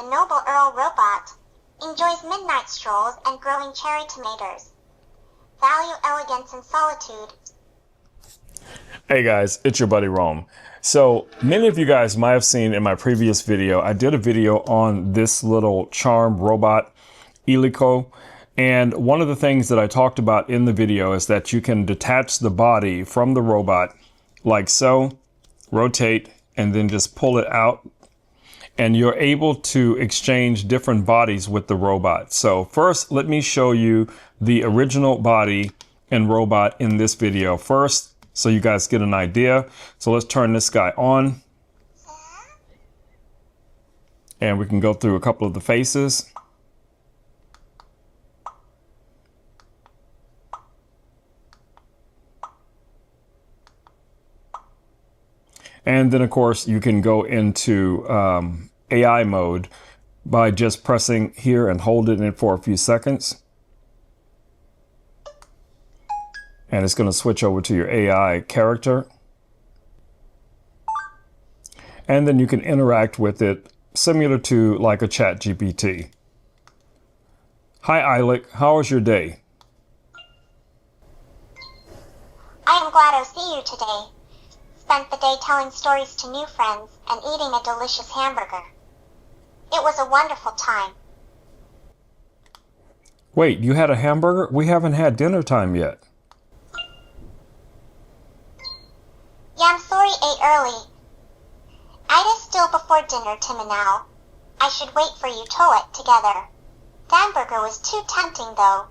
a noble Earl robot, enjoys midnight strolls and growing cherry tomatoes. Value elegance and solitude. Hey guys, it's your buddy Rome. So many of you guys might have seen in my previous video, I did a video on this little charm robot, Eiliko. And one of the things that I talked about in the video is that you can detach the body from the robot like so, rotate, and then just pull it out. And you're able to exchange different bodies with the robot. So first, let me show you the original body and robot in this video first, so you guys get an idea. So let's turn this guy on. And we can go through a couple of the faces. And then, of course, you can go into AI mode by just pressing here and holding it for a few seconds. And it's going to switch over to your AI character. And then you can interact with it similar to like a chat GPT. Hi, Eiliko. How was your day? I am glad to see you today. Spent the day telling stories to new friends and eating a delicious hamburger. It was a wonderful time. Wait, you had a hamburger? We haven't had dinner time yet. Yeah, I'm sorry ate early. It is still before dinner time now. I should wait for you to it together. The hamburger was too tempting though.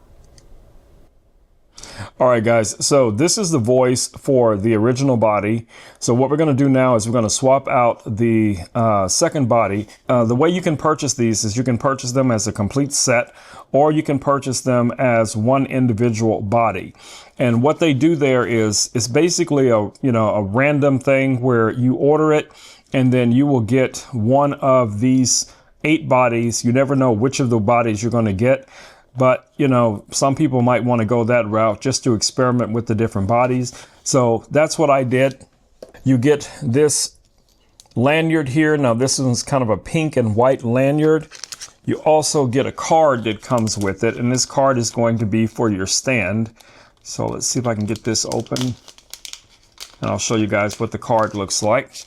All right, guys, so this is the voice for the original body. So what we're going to do now is we're going to swap out the second body. The way you can purchase these is you can purchase them as a complete set, or you can purchase them as one individual body. And what they do there is it's basically a random thing where you order it and then you will get one of these 8 bodies. You never know which of the bodies you're going to get. But, some people might want to go that route just to experiment with the different bodies. So that's what I did. You get this lanyard here. Now this one's kind of a pink and white lanyard. You also get a card that comes with it. And this card is going to be for your stand. So let's see if I can get this open. And I'll show you guys what the card looks like.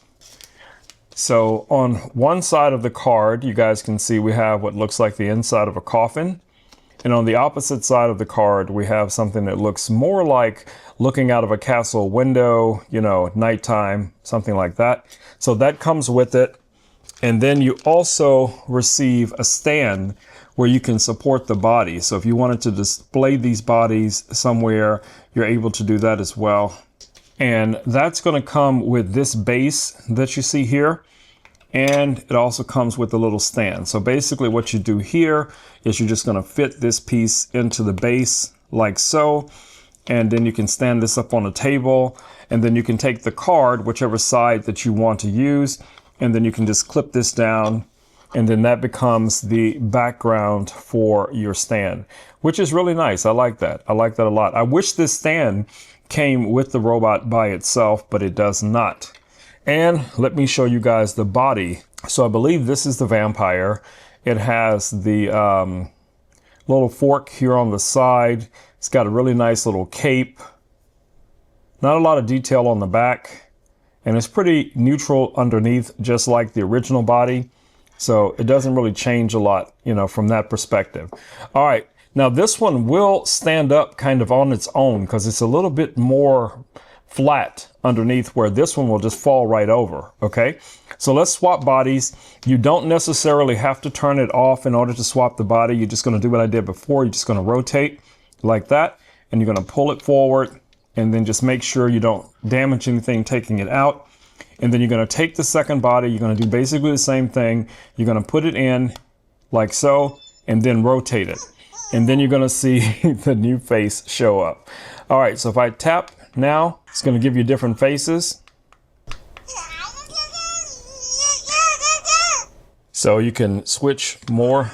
So on one side of the card, you guys can see we have what looks like the inside of a coffin. And on the opposite side of the card, we have something that looks more like looking out of a castle window, nighttime, something like that. So that comes with it. And then you also receive a stand where you can support the body. So if you wanted to display these bodies somewhere, you're able to do that as well. And that's going to come with this base that you see here. And it also comes with a little stand. So basically what you do here is you're just going to fit this piece into the base like so. And then you can stand this up on a table. And then you can take the card, whichever side that you want to use. And then you can just clip this down. And then that becomes the background for your stand, which is really nice. I like that. I like that a lot. I wish this stand came with the robot by itself, but it does not. And let me show you guys the body. So I believe this is the vampire. It has the little fork here on the side. It's got a really nice little cape. Not a lot of detail on the back. And it's pretty neutral underneath, just like the original body. So it doesn't really change a lot, from that perspective. All right. Now this one will stand up kind of on its own because it's a little bit more flat underneath, where this one will just fall right over. Okay, so let's swap bodies. You don't necessarily have to turn it off in order to swap the body. You're just going to do what I did before. You're just going to rotate like that, and you're going to pull it forward, and then just make sure you don't damage anything taking it out. And then you're going to take the second body. You're going to do basically the same thing. You're going to put it in like so, and then rotate it. And then you're going to see the new face show up. All right, so if I tap now, it's going to give you different faces. So you can switch more,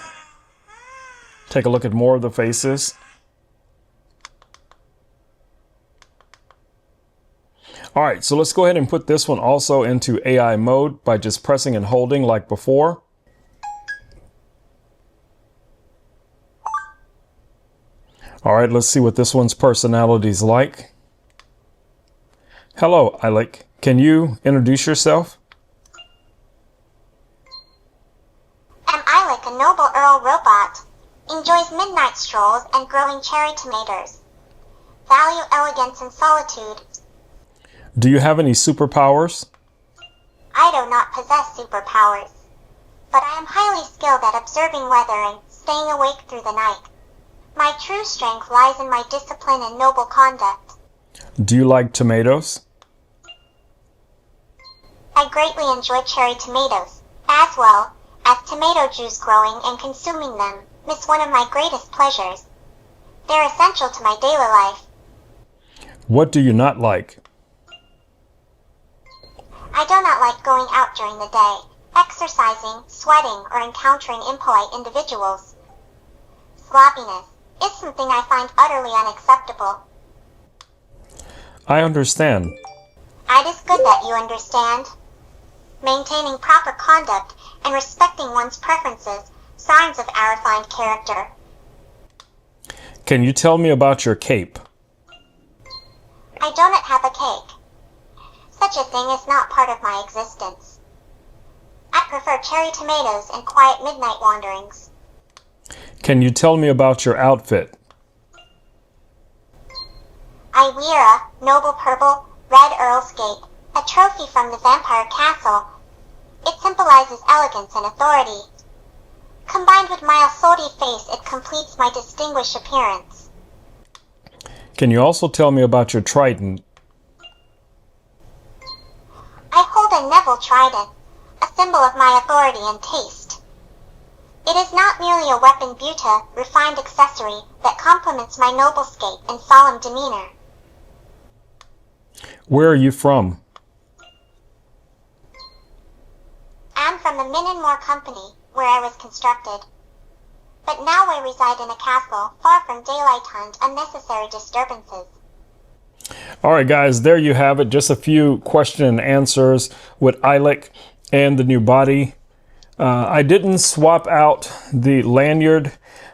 take a look at more of the faces. All right, so let's go ahead and put this one also into AI mode by just pressing and holding like before. All right, let's see what this one's personality is like. Hello, Eiliko. Can you introduce yourself? I'm Eiliko, a noble Earl robot. Enjoys midnight strolls and growing cherry tomatoes. Value elegance and solitude. Do you have any superpowers? I do not possess superpowers, but I am highly skilled at observing weather and staying awake through the night. My true strength lies in my discipline and noble conduct. Do you like tomatoes? I greatly enjoy cherry tomatoes, as well as tomato juice growing and consuming them. Is one of my greatest pleasures. They're essential to my daily life. What do you not like? I do not like going out during the day, exercising, sweating, or encountering impolite individuals. Sloppiness is something I find utterly unacceptable. I understand. It is good that you understand. Maintaining proper conduct and respecting one's preferences, signs of a refined character. Can you tell me about your cape? I do not have a cake. Such a thing is not part of my existence. I prefer cherry tomatoes and quiet midnight wanderings. Can you tell me about your outfit? I wear a noble purple, red Earl's Gate, a trophy from the vampire castle. It symbolizes elegance and authority. Combined with my salty face, it completes my distinguished appearance. Can you also tell me about your trident? I hold a Neville trident, a symbol of my authority and taste. It is not merely a weapon but a refined accessory that complements my noble state and solemn demeanor. Where are you from? I'm from the Minenmore Company, where I was constructed. But now I reside in a castle, far from daylight and unnecessary disturbances. All right, guys, there you have it. Just a few question and answers with Eiliko and the new body. I didn't swap out the lanyard,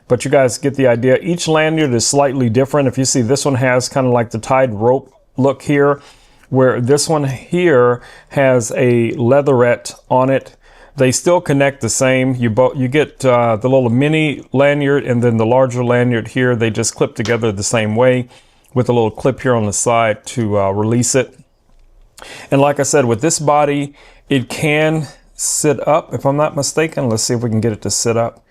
but you guys get the idea. Each lanyard is slightly different. If you see, this one has kind of like the tied rope look here, where this one here has a leatherette on it. They still connect the same. You get the little mini lanyard and then the larger lanyard here. They just clip together the same way with a little clip here on the side to release it. And like I said, with this body, it can sit up, if I'm not mistaken. Let's see if we can get it to sit up.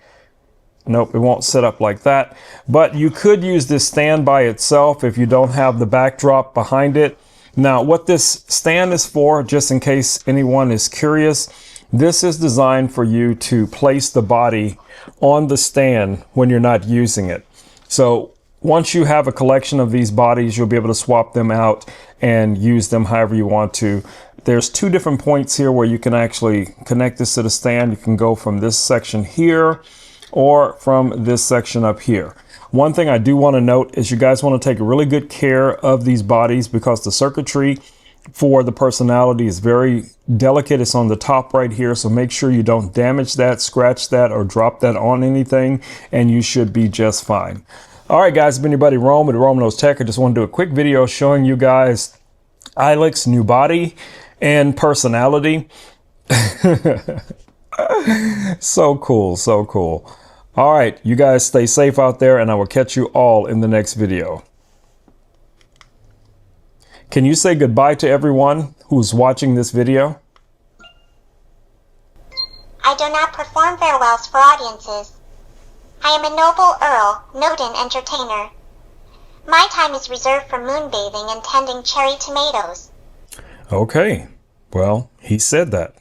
Nope, it won't sit up like that. But you could use this stand by itself if you don't have the backdrop behind it. Now, what this stand is for, just in case anyone is curious, this is designed for you to place the body on the stand when you're not using it. So once you have a collection of these bodies, you'll be able to swap them out and use them however you want to. There's two different points here where you can actually connect this to the stand. You can go from this section here or from this section up here. One thing I do want to note is you guys want to take really good care of these bodies because the circuitry for the personality is very delicate. It's on the top right here, so make sure you don't damage that, scratch that, or drop that on anything, and you should be just fine. All right, guys, it's been your buddy Rome with Rome Knows Tech. I just want to do a quick video showing you guys Eiliko's new body and personality. So cool, so cool. All right, you guys stay safe out there, and I will catch you all in the next video. Can you say goodbye to everyone who's watching this video? I do not perform farewells for audiences. I am a noble Earl, noted entertainer. My time is reserved for moonbathing and tending cherry tomatoes. Okay, well, he said that.